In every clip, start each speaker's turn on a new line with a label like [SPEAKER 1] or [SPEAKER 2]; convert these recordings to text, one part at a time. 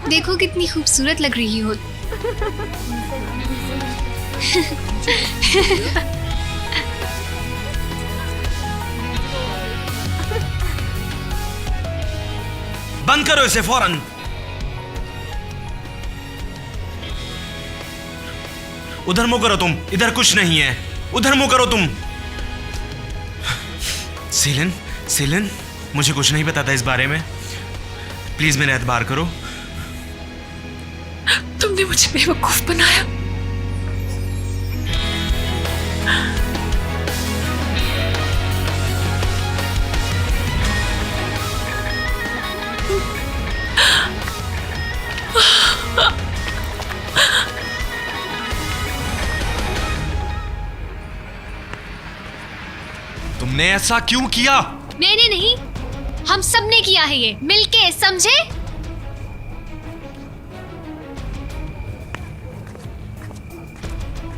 [SPEAKER 1] देखो कितनी खूबसूरत लग रही हो।
[SPEAKER 2] बंद करो इसे फौरन। उधर मुंह करो तुम, इधर कुछ नहीं है। उधर मुंह करो तुम। सेलिन, सेलिन, मुझे कुछ नहीं पता था इस बारे में। प्लीज मेरा एतबार करो।
[SPEAKER 3] तुमने मुझे बेवकूफ बनाया।
[SPEAKER 2] तुमने ऐसा क्यों किया?
[SPEAKER 1] मैंने नहीं, हम सब ने किया है ये मिलके, समझे?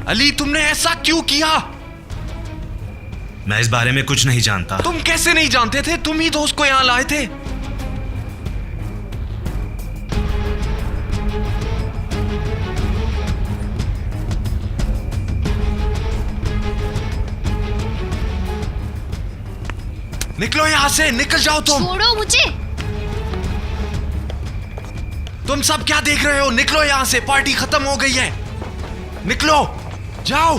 [SPEAKER 2] अली, तुमने ऐसा क्यों किया? मैं इस बारे में कुछ नहीं जानता।
[SPEAKER 4] तुम कैसे नहीं जानते थे? तुम ही तो उसको यहां लाए थे। निकलो यहां से, निकल जाओ तुम।
[SPEAKER 1] छोड़ो मुझे।
[SPEAKER 4] तुम सब क्या देख रहे हो? निकलो यहां से, पार्टी खत्म हो गई है। निकलो, जाओ।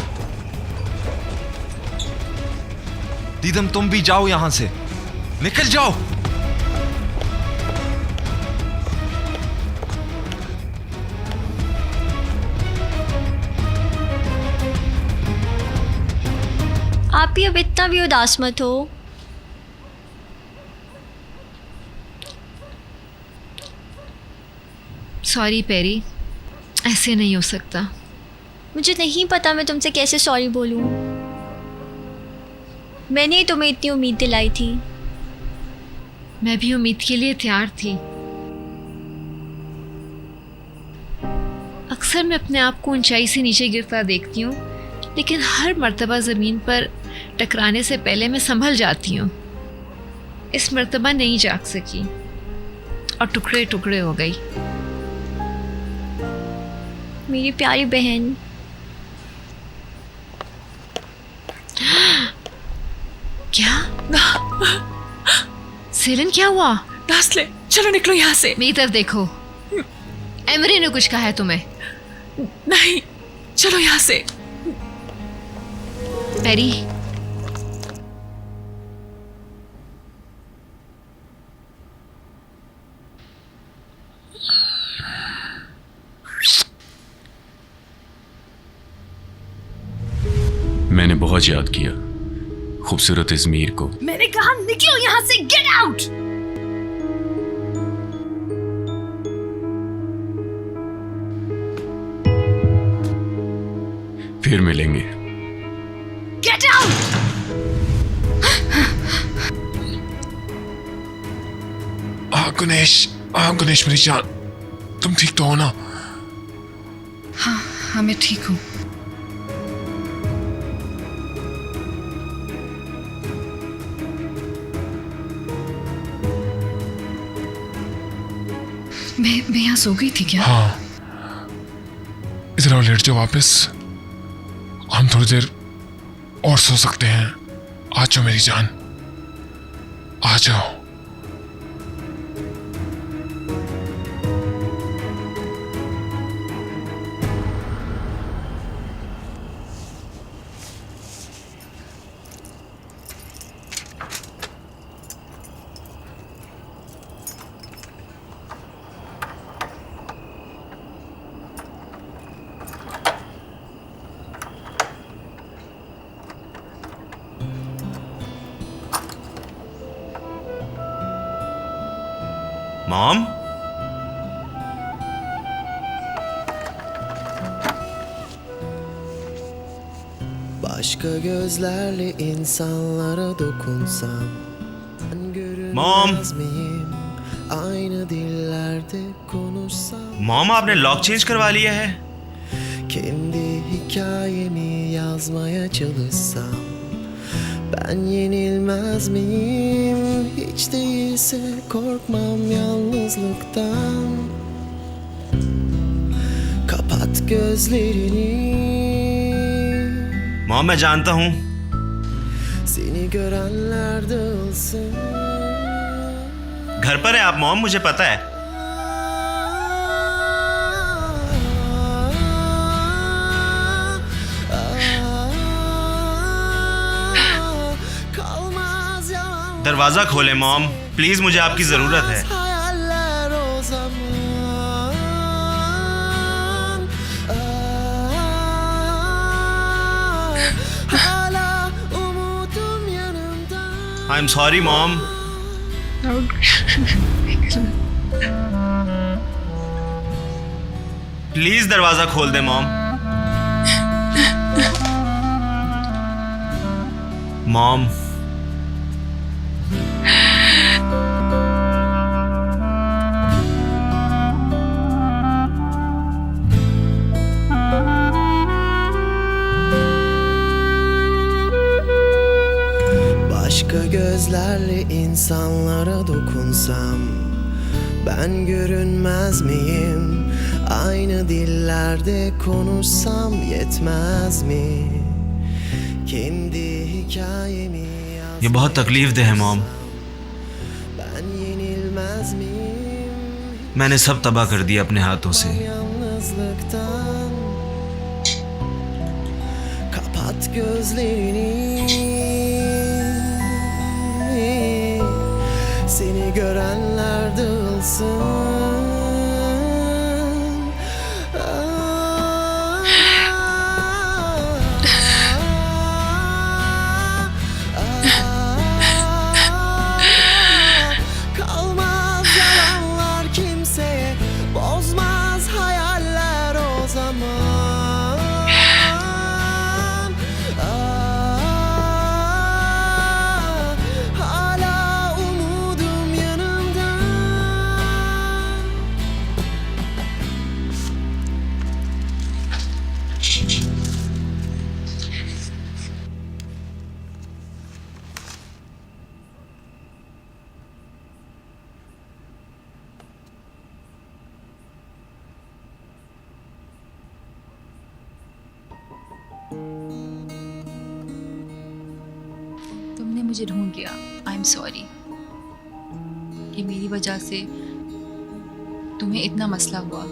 [SPEAKER 4] दीदम, तुम भी जाओ यहां से, निकल जाओ।
[SPEAKER 5] आप भी अब इतना भी उदास मत हो।
[SPEAKER 3] सॉरी पेरी, ऐसे नहीं हो सकता।
[SPEAKER 5] मुझे नहीं पता मैं तुमसे कैसे सॉरी बोलूं। मैंने ही तुम्हें इतनी उम्मीद दिलाई थी।
[SPEAKER 3] मैं भी उम्मीद के लिए तैयार थी। अक्सर मैं अपने आप को ऊंचाई से नीचे गिरता देखती हूँ, लेकिन हर मर्तबा ज़मीन पर टकराने से पहले मैं संभल जाती हूँ। इस मर्तबा नहीं जाग सकी और टुकड़े टुकड़े हो गई।
[SPEAKER 5] मेरी प्यारी बहन।
[SPEAKER 3] क्या? सेलिन, क्या हुआ?
[SPEAKER 6] दासले, चलो निकलो यहाँ से।
[SPEAKER 3] मेरी तरफ देखो। एमरी ने कुछ कहा है तुम्हें?
[SPEAKER 6] नहीं, चलो यहाँ से।
[SPEAKER 3] पेरी,
[SPEAKER 7] मैंने बहुत याद किया खूबसूरत इज़मीर को।
[SPEAKER 6] मैंने कहा निकलो यहाँ से, गेट आउट।
[SPEAKER 7] फिर मिलेंगे।
[SPEAKER 6] Get out.
[SPEAKER 4] गुनेश मेरी जान, तुम ठीक तो हो ना?
[SPEAKER 6] हाँ, मैं ठीक हूँ। मैं यहाँ सो गई थी क्या?
[SPEAKER 4] हाँ, इधर आओ, लेट जाओ वापस। हम थोड़ी देर और सो सकते हैं। आ जाओ मेरी जान, आ जाओ।
[SPEAKER 2] Mom,
[SPEAKER 8] Başka gözlerle insanlara dokunsam ben görünmez miyim? Aynı dillerde konuşsam
[SPEAKER 2] mom आपने लॉक चेंज करवा लिया है?
[SPEAKER 8] kendi hikayemi yazmaya çalışsam ben yenilmez miyim? Hiç değilse korkmam yalnızlıktan. gözlerini.
[SPEAKER 2] Mom मैं जानता हूँ
[SPEAKER 8] Seni görenler dağılsın.
[SPEAKER 2] घर पर है आप मॉम, मुझे पता है।
[SPEAKER 8] Kalmaz yalan.
[SPEAKER 2] दरवाजा खोले मॉम, प्लीज मुझे आपकी जरूरत है।
[SPEAKER 8] Hayaller o zaman. Hala umudum yanımda.
[SPEAKER 2] I am sorry mom. Please दरवाजा खोल दे mom. Mom
[SPEAKER 8] Başka gözlerle insanlara dokunsam, ben görünmez miyim? Aynı dillerde konuşsam yetmez mi? Kendi hikayemi
[SPEAKER 2] ये बहुत तकलीफ दे है मॉम।
[SPEAKER 8] ben yenilmez miyim?
[SPEAKER 2] मैंने सब तबाह कर दिया अपने हाथों से।
[SPEAKER 8] Yalnızlıktan kapat gözlerini. Seni görenler dağılsın. Kalmaz yalanlar kimseye, bozmaz hayaller o zaman. Hala umudum yanımda.
[SPEAKER 9] तुमने मुझे ढूंढ लिया, आई एम सॉरी कि मेरी वजह से तुम्हें इतना मसला हुआ।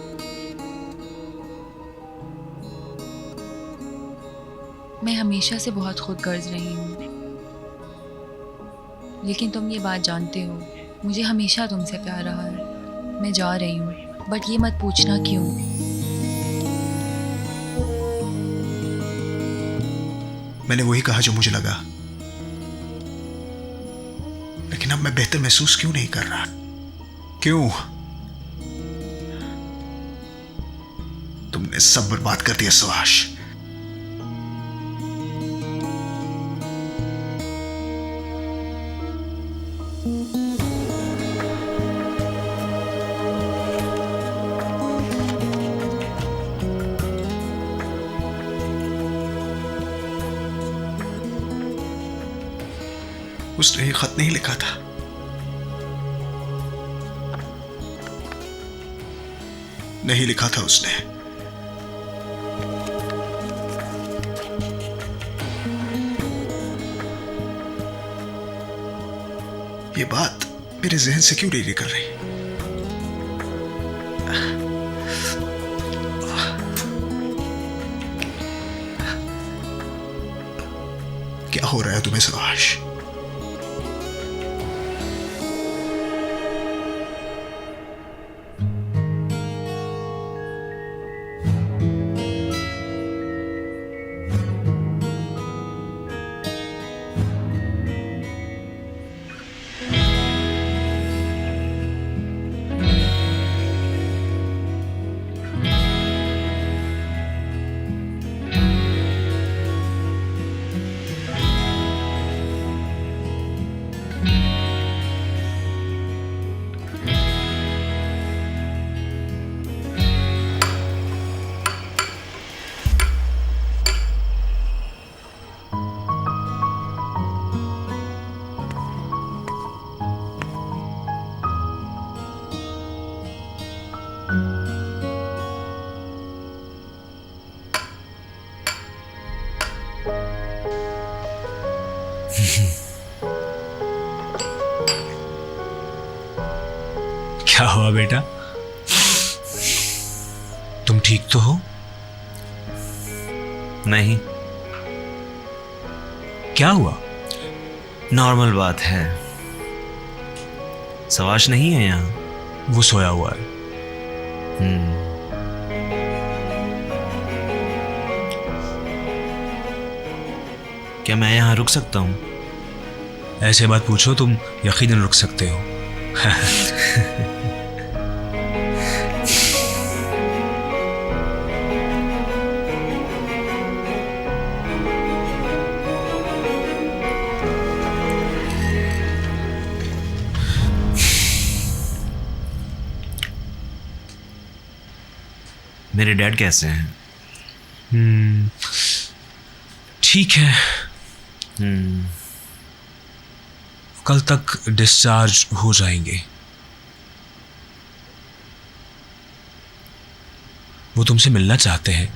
[SPEAKER 9] मैं हमेशा से बहुत खुदगर्ज रही हूँ, लेकिन तुम ये बात जानते हो, मुझे हमेशा तुमसे प्यार रहा है। मैं जा रही हूँ, बट ये मत पूछना क्यों।
[SPEAKER 10] मैंने वही कहा जो मुझे लगा, लेकिन अब मैं बेहतर महसूस क्यों नहीं कर रहा? क्यों? तुमने सब बर्बाद कर दिया सुभाष। उसने ये खत नहीं लिखा था। नहीं लिखा था उसने। ये बात मेरे जहन से क्यों नहीं निकल रही? क्या हो रहा है तुम्हें सुभाष? हुआ बेटा? तुम ठीक तो हो?
[SPEAKER 2] नहीं,
[SPEAKER 10] क्या हुआ?
[SPEAKER 2] नॉर्मल बात है। सवाश नहीं है यहाँ।
[SPEAKER 10] वो सोया हुआ है।
[SPEAKER 2] क्या मैं यहाँ रुक सकता हूँ?
[SPEAKER 10] ऐसे बात पूछो, तुम यकीनन रुक सकते हो।
[SPEAKER 2] मेरे डैड कैसे हैं?
[SPEAKER 10] ठीक है। कल तक डिस्चार्ज हो जाएंगे। वो तुमसे मिलना चाहते हैं।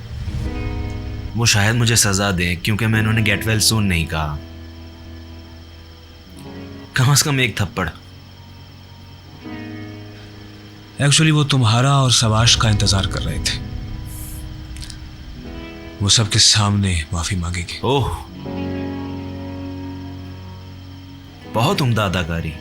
[SPEAKER 2] वो शायद मुझे सजा दें क्योंकि मैं उन्होंने गेट वेल सून नहीं कहा। कम से कम एक थप्पड़।
[SPEAKER 10] एक्चुअली वो तुम्हारा और सवाश का इंतजार कर रहे थे। वो सबके सामने माफी मांगेंगे।
[SPEAKER 2] ओह, बहुत उम्दा अदाकारी।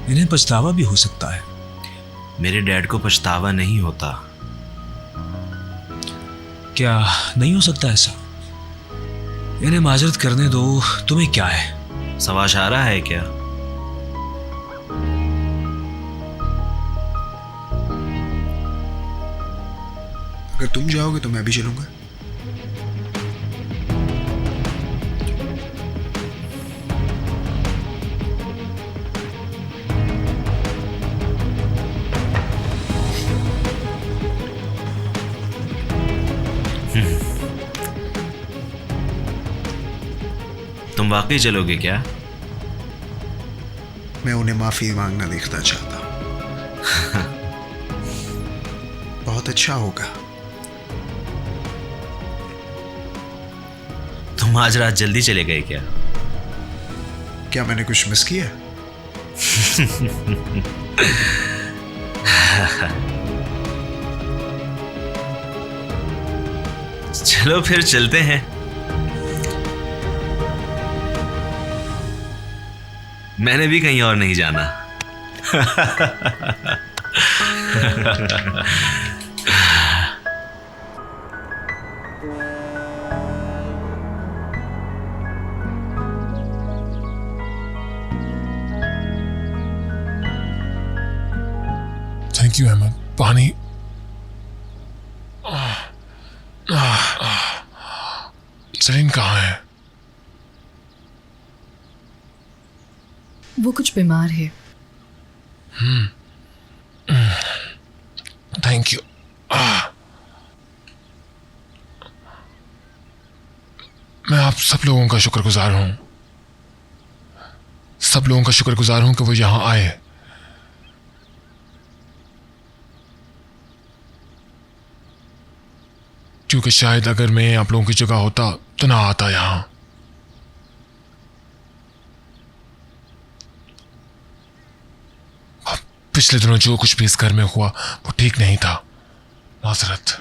[SPEAKER 10] इन्हें पछतावा भी हो सकता है।
[SPEAKER 2] मेरे डैड को पछतावा नहीं होता।
[SPEAKER 10] क्या नहीं हो सकता ऐसा? इन्हें माजरत करने दो, तुम्हें क्या है?
[SPEAKER 2] सवाश आ रहा है क्या?
[SPEAKER 10] अगर तुम जाओगे तो मैं भी चलूंगा।
[SPEAKER 2] तुम वाकई चलोगे क्या?
[SPEAKER 10] मैं उन्हें माफी मांगना देखना चाहता। बहुत अच्छा होगा।
[SPEAKER 2] तुम आज रात जल्दी चले गए क्या?
[SPEAKER 10] क्या मैंने कुछ मिस किया?
[SPEAKER 2] चलो फिर चलते हैं। मैंने भी कहीं और नहीं जाना।
[SPEAKER 4] Thank you Ahmed. पानी। सेलिन कहाँ है?
[SPEAKER 6] वो कुछ बीमार है।
[SPEAKER 4] Thank you. मैं आप सब लोगों का शुक्रगुजार हूं। सब लोगों का शुक्रगुजार हूं कि वो यहां आए। क्योंकि शायद अगर मैं आप लोगों की जगह होता तो ना आता यहां। पिछले दिनों जो कुछ भी इस घर में हुआ वो ठीक नहीं था। माजरत।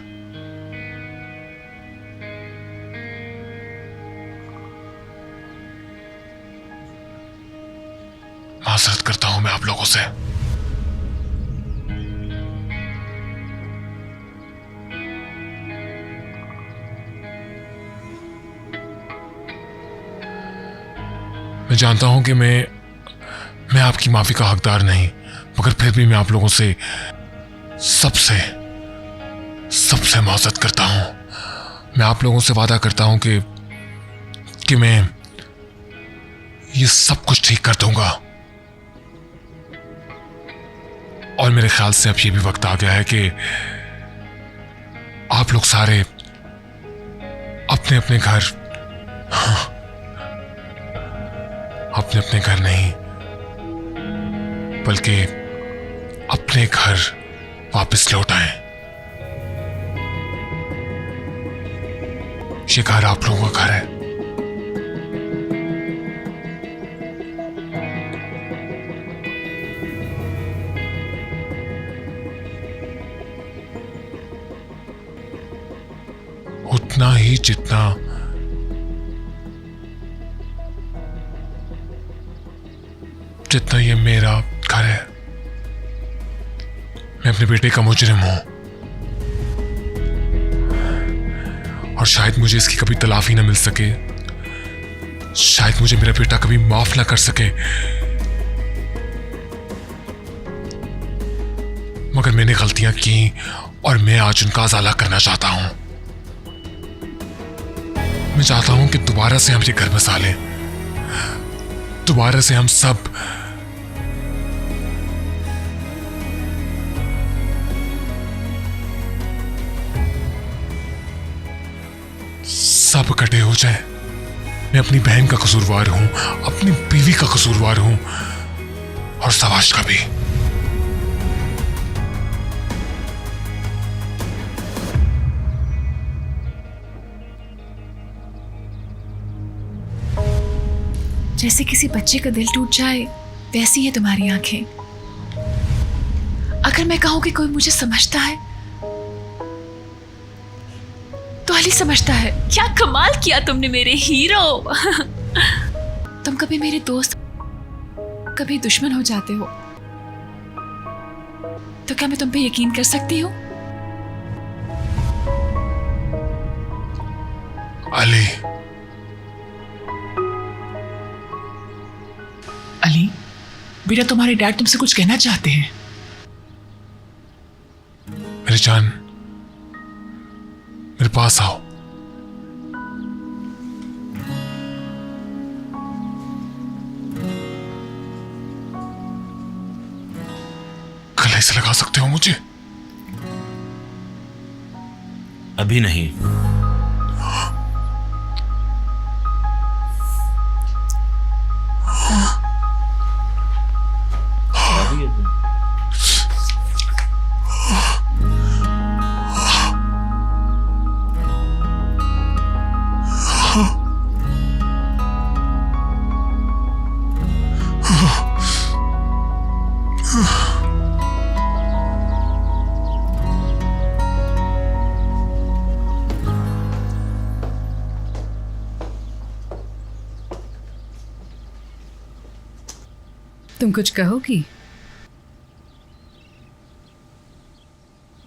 [SPEAKER 4] माजरत करता हूं मैं आप लोगों से। मैं जानता हूं कि मैं आपकी माफी का हकदार नहीं, मगर फिर भी मैं आप लोगों से सबसे माजरत करता हूं। मैं आप लोगों से वादा करता हूं कि मैं ये सब कुछ ठीक कर दूंगा। और मेरे ख्याल से अब ये भी वक्त आ गया है कि आप लोग सारे अपने अपने घर, अपने अपने घर नहीं बल्कि अपने घर वापस लौट आए। ये घर आप लोगों का घर है। उतना ही जितना ये मेरा घर है। मैं अपने बेटे का मुजरिम हूं और शायद मुझे इसकी कभी तलाफी ना मिल सके। शायद मुझे मेरा बेटा कभी माफ ना कर सके, मगर मैंने गलतियां की और मैं आज उनका अज़ाला करना चाहता हूं। मैं चाहता हूं कि दोबारा से हम ये घर बसा लें, दोबारा से हम सब इकट्ठे हो जाए। मैं अपनी बहन का कसूरवार हूं, अपनी बीवी का कसूरवार हूं और सवाश का भी।
[SPEAKER 6] जैसे किसी बच्चे का दिल टूट जाए वैसी है तुम्हारी आंखें। अगर मैं कहूं कि कोई मुझे समझता है तो अली समझता है। क्या कमाल किया तुमने मेरे हीरो। तुम कभी मेरे दोस्त कभी दुश्मन हो जाते हो, तो क्या मैं तुम पे यकीन कर सकती हूँ?
[SPEAKER 4] अली,
[SPEAKER 6] अली बेटा, तुम्हारे डैड तुमसे कुछ कहना चाहते हैं।
[SPEAKER 4] मेरी जान, मेरे पास आओ। गले से लगा सकते हो मुझे?
[SPEAKER 2] अभी नहीं।
[SPEAKER 6] तुम कुछ कहोगी?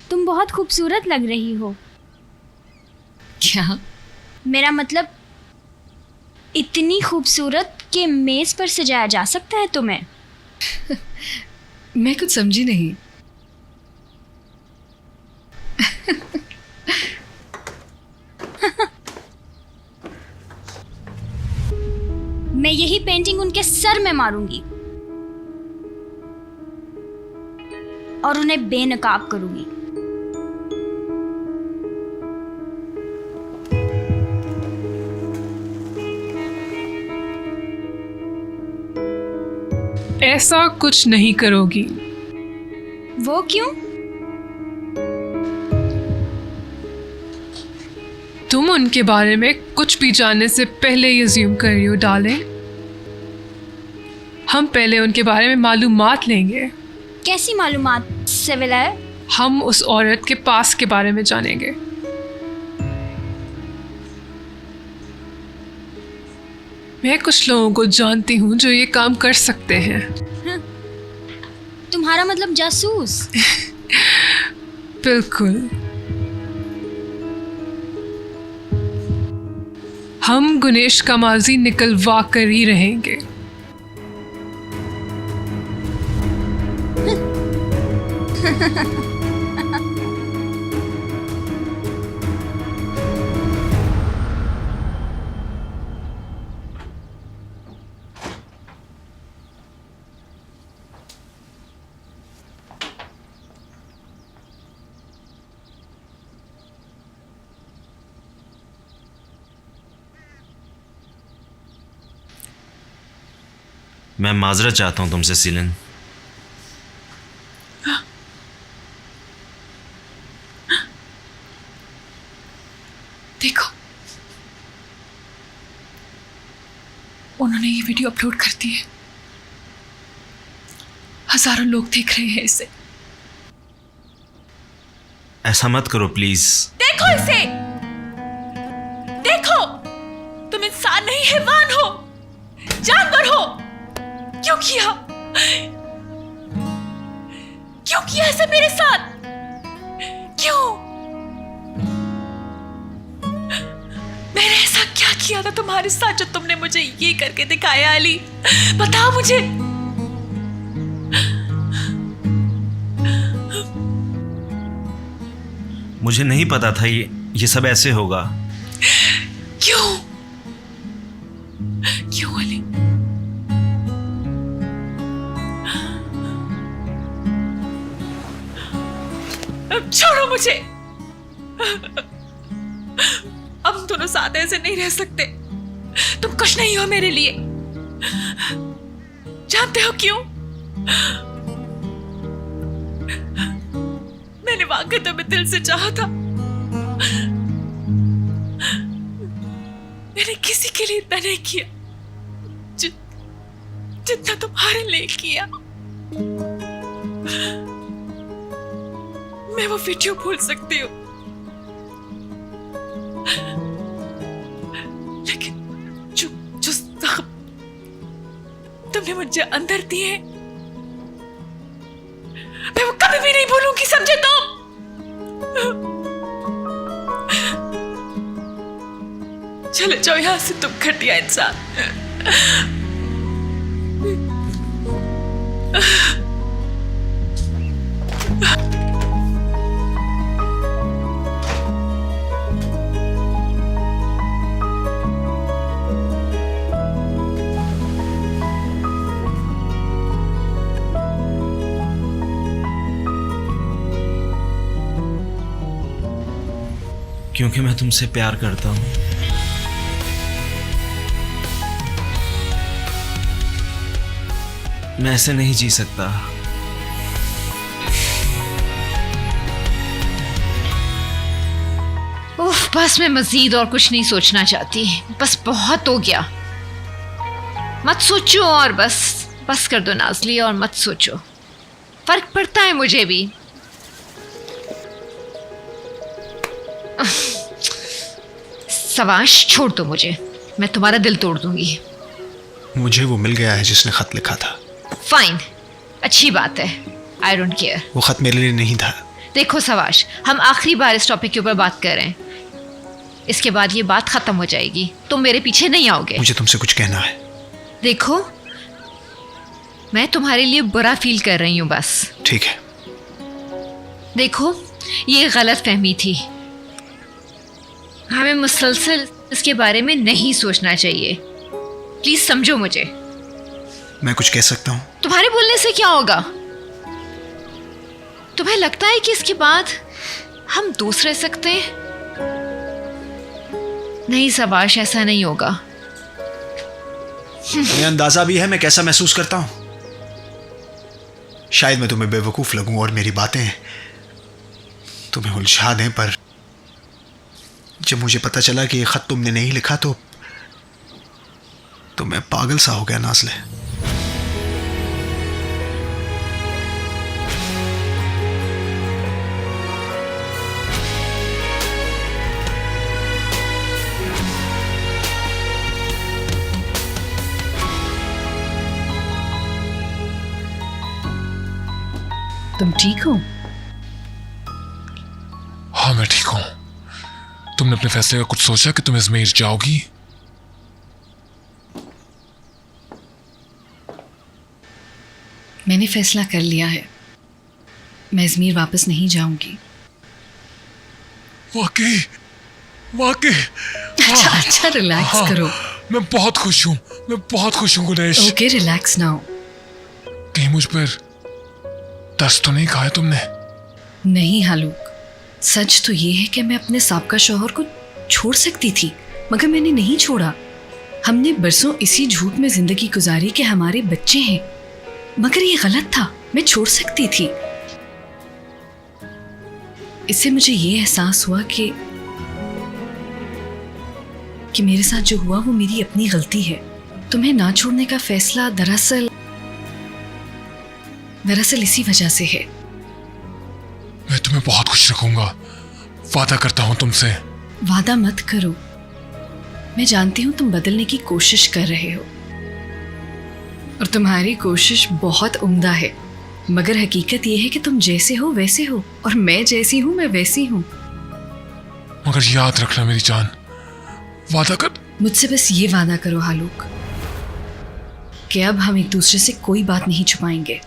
[SPEAKER 5] तुम बहुत खूबसूरत लग रही हो।
[SPEAKER 6] क्या?
[SPEAKER 5] मेरा मतलब इतनी खूबसूरत कि मेज पर सजाया जा सकता है तुम्हें।
[SPEAKER 6] मैं कुछ समझी नहीं।
[SPEAKER 5] मैं यही पेंटिंग उनके सर में मारूंगी और उन्हें बेनकाब करूंगी।
[SPEAKER 11] ऐसा कुछ नहीं करोगी।
[SPEAKER 5] वो क्यों?
[SPEAKER 11] तुम उनके बारे में कुछ भी जानने से पहले ही अज्यूम कर रही हो डार्लिंग। हम पहले उनके बारे में मालूमात लेंगे।
[SPEAKER 5] कैसी मालूमात सिविल है?
[SPEAKER 11] हम उस औरत के पास के बारे में जानेंगे। मैं कुछ लोगों को जानती हूँ जो ये काम कर सकते हैं।
[SPEAKER 5] तुम्हारा मतलब जासूस?
[SPEAKER 11] बिल्कुल। हम गुनेश का माजी निकलवा कर ही रहेंगे।
[SPEAKER 2] मैं माजरत चाहता हूं तुमसे सीलन।
[SPEAKER 6] देखो, उन्होंने ये वीडियो अपलोड कर दी है। हजारों लोग देख रहे हैं इसे।
[SPEAKER 2] ऐसा मत करो प्लीज।
[SPEAKER 6] देखो इसे। किया? क्यों किया ऐसा मेरे साथ? क्यों? मैंने ऐसा क्या किया था तुम्हारे साथ जो तुमने मुझे ये करके दिखाया? अली, बताओ मुझे।
[SPEAKER 2] मुझे नहीं पता था ये सब ऐसे होगा।
[SPEAKER 6] क्यों? क्यों अली? छोड़ो मुझे। अब हम दोनों साथ ऐसे नहीं रह सकते। तुम कुछ नहीं हो मेरे लिए। जानते हो क्यों? मैंने वाकई तुम्हें दिल से चाहा था। मैंने किसी के लिए इतना नहीं किया जितना तुम्हारे लिए किया। मैं वो वीडियो भूल सकती हूँ, लेकिन जो जख्म तुमने मुझे अंदर दिए मैं वो कभी भी नहीं भूलूंगी, समझे तुम? चले जाओ यहां से तुम घटिया इंसान।
[SPEAKER 2] क्योंकि मैं तुमसे प्यार करता हूं। मैं ऐसे नहीं जी सकता।
[SPEAKER 3] उफ, बस मैं मजीद और कुछ नहीं सोचना चाहती। बस बहुत हो गया। मत सोचो और बस कर दो नाज़ली, और मत सोचो। फर्क पड़ता है मुझे भी। सवाश, छोड़ दो मुझे। मैं तुम्हारा दिल तोड़ दूंगी।
[SPEAKER 12] मुझे वो मिल गया है जिसने खत लिखा था।
[SPEAKER 3] फाइन, अच्छी बात है। I don't care.
[SPEAKER 12] वो खत मेरे लिए नहीं था।
[SPEAKER 3] देखो सवाश, हम आखिरी बार इस टॉपिक के ऊपर बात कर रहे हैं। इसके बाद ये बात खत्म हो जाएगी। तुम मेरे पीछे नहीं आओगे।
[SPEAKER 12] मुझे तुमसे कुछ कहना है।
[SPEAKER 3] देखो, मैं तुम्हारे लिए बुरा फील कर रही हूँ बस।
[SPEAKER 12] ठीक है।
[SPEAKER 3] देखो, ये गलत फहमी थी। हमें मुसलसल इसके बारे में नहीं सोचना चाहिए। प्लीज समझो मुझे।
[SPEAKER 12] मैं कुछ कह सकता हूँ?
[SPEAKER 3] तुम्हारे बोलने से क्या होगा? तुम्हें लगता है कि इसके बाद हम दोस्त रह सकते हैं? नहीं सवाश, ऐसा नहीं होगा।
[SPEAKER 12] मुझे अंदाजा भी है मैं कैसा महसूस करता हूँ। शायद मैं तुम्हें बेवकूफ लगूं और मेरी बातें तुम्हें उलझा दें, पर जब मुझे पता चला कि ये खत तुमने नहीं लिखा तो मैं पागल सा हो गया नाज़ले।
[SPEAKER 6] तुम ठीक हो?
[SPEAKER 4] हाँ, मैं ठीक हूं। तुमने अपने फैसले का कुछ सोचा कि तुम अजमेर जाओगी?
[SPEAKER 6] मैंने फैसला कर लिया है। मैं अजमेर वापस नहीं जाऊंगी।
[SPEAKER 4] वाकई।
[SPEAKER 6] अच्छा, रिलैक्स करो।
[SPEAKER 4] मैं बहुत खुश हूँ। गुलेश।
[SPEAKER 6] Okay, relax now.
[SPEAKER 4] कहीं मुझ पर दस्त तो नहीं खाया तुमने?
[SPEAKER 6] नहीं हालूक, सच तो ये है कि मैं अपने साबका शौहर को छोड़ सकती थी, मगर मैंने नहीं छोड़ा। हमने बरसों इसी झूठ में जिंदगी गुजारी कि हमारे बच्चे हैं, मगर ये गलत था। मैं छोड़ सकती थी। इससे मुझे ये एहसास हुआ कि मेरे साथ जो हुआ वो मेरी अपनी गलती है। तुम्हें ना छोड़ने का फैसला दरअसल इसी वजह से है।
[SPEAKER 4] मैं तुम्हें बहुत खुश रखूंगा, वादा करता हूं तुमसे।
[SPEAKER 6] वादा मत करो। मैं जानती हूं तुम बदलने की कोशिश कर रहे हो, और तुम्हारी कोशिश बहुत उम्दा है, मगर हकीकत ये है कि तुम जैसे हो वैसे हो और मैं जैसी हूँ मैं वैसी हूँ।
[SPEAKER 4] मगर याद रखना मेरी जान, वादा कर।
[SPEAKER 6] मुझसे बस ये वादा करो हालूक कि अब हम एक दूसरे से कोई बात नहीं छुपाएंगे।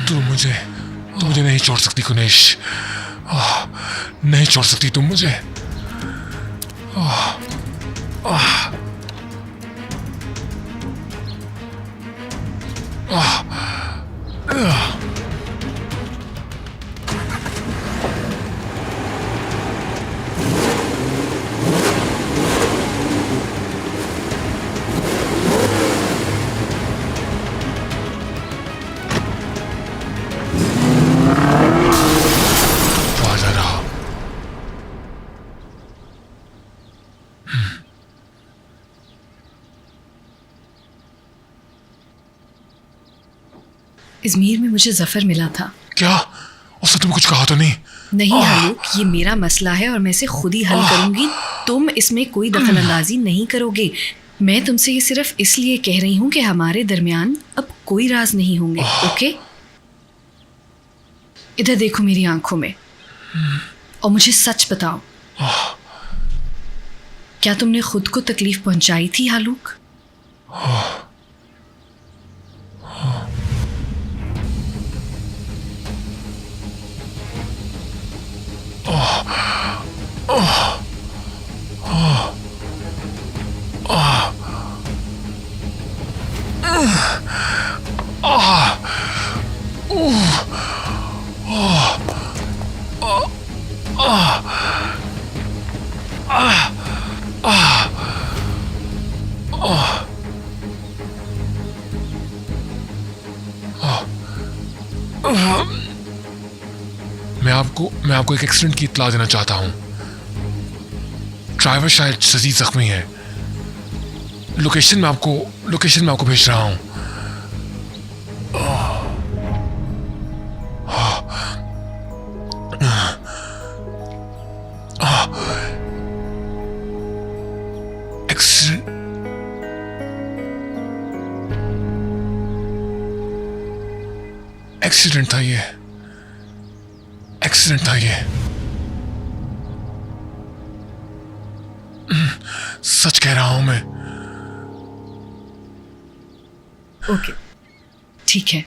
[SPEAKER 4] तू मुझे नहीं छोड़ सकती कुनेश, नहीं छोड़ सकती तुम मुझे।
[SPEAKER 6] इज़मीर में मुझे जफर मिला था।
[SPEAKER 4] क्या? उसने तुम कुछ कहा तो नहीं?
[SPEAKER 6] नहीं हालूक, ये मेरा मसला है और मैं इसे खुद ही हल करूंगी। तुम इसमें कोई दखल अंदाजी नहीं करोगे। मैं तुमसे ये सिर्फ इसलिए कह रही हूँ कि हमारे दरमियान अब कोई राज नहीं होंगे। ओके, इधर देखो मेरी आंखों में और मुझे सच बताओ, क्या तुमने खुद को तकलीफ पहुंचाई थी हालूक?
[SPEAKER 4] मैं आपको एक एक्सीडेंट की इत्तला देना चाहता हूँ। ड्राइवर शायद शदीद जख्मी है। लोकेशन में आपको भेज रहा हूँ। एक्सीडेंट था ये। सच कह रहा हूं मैं।
[SPEAKER 6] ओके, ठीक है,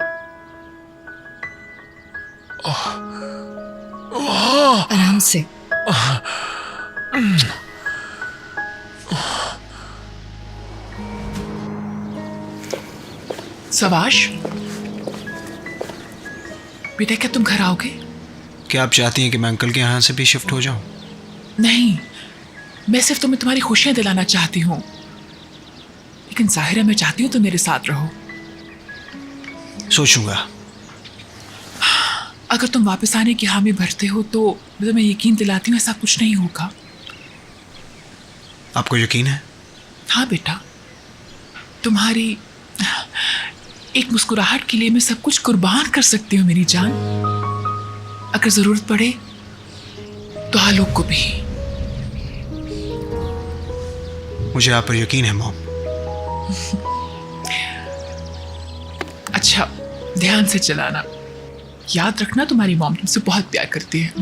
[SPEAKER 6] आराम से।
[SPEAKER 13] सवाश बेटा, क्या तुम घर आओगे?
[SPEAKER 12] क्या आप चाहती हैं कि मैं अंकल के यहाँ से भी शिफ्ट हो जाऊं?
[SPEAKER 13] नहीं, मैं सिर्फ तुम्हें तुम्हारी खुशियां दिलाना चाहती हूँ, लेकिन जाहिर है मैं चाहती हूँ तुम मेरे साथ रहो।
[SPEAKER 12] सोचूंगा।
[SPEAKER 13] अगर तुम वापस आने की हामी भरते हो तो मैं तुम्हें यकीन दिलाती हूँ ऐसा कुछ नहीं होगा।
[SPEAKER 12] आपको यकीन है?
[SPEAKER 13] हाँ बेटा, तुम्हारी एक मुस्कुराहट के लिए मैं सब कुछ कुर्बान कर सकती हूँ मेरी जान। अगर जरूरत पड़े तो आलोक को भी।
[SPEAKER 12] मुझे आप पर यकीन है मॉम।
[SPEAKER 13] अच्छा, ध्यान से चलाना। याद रखना तुम्हारी मॉम तुमसे बहुत प्यार करती है।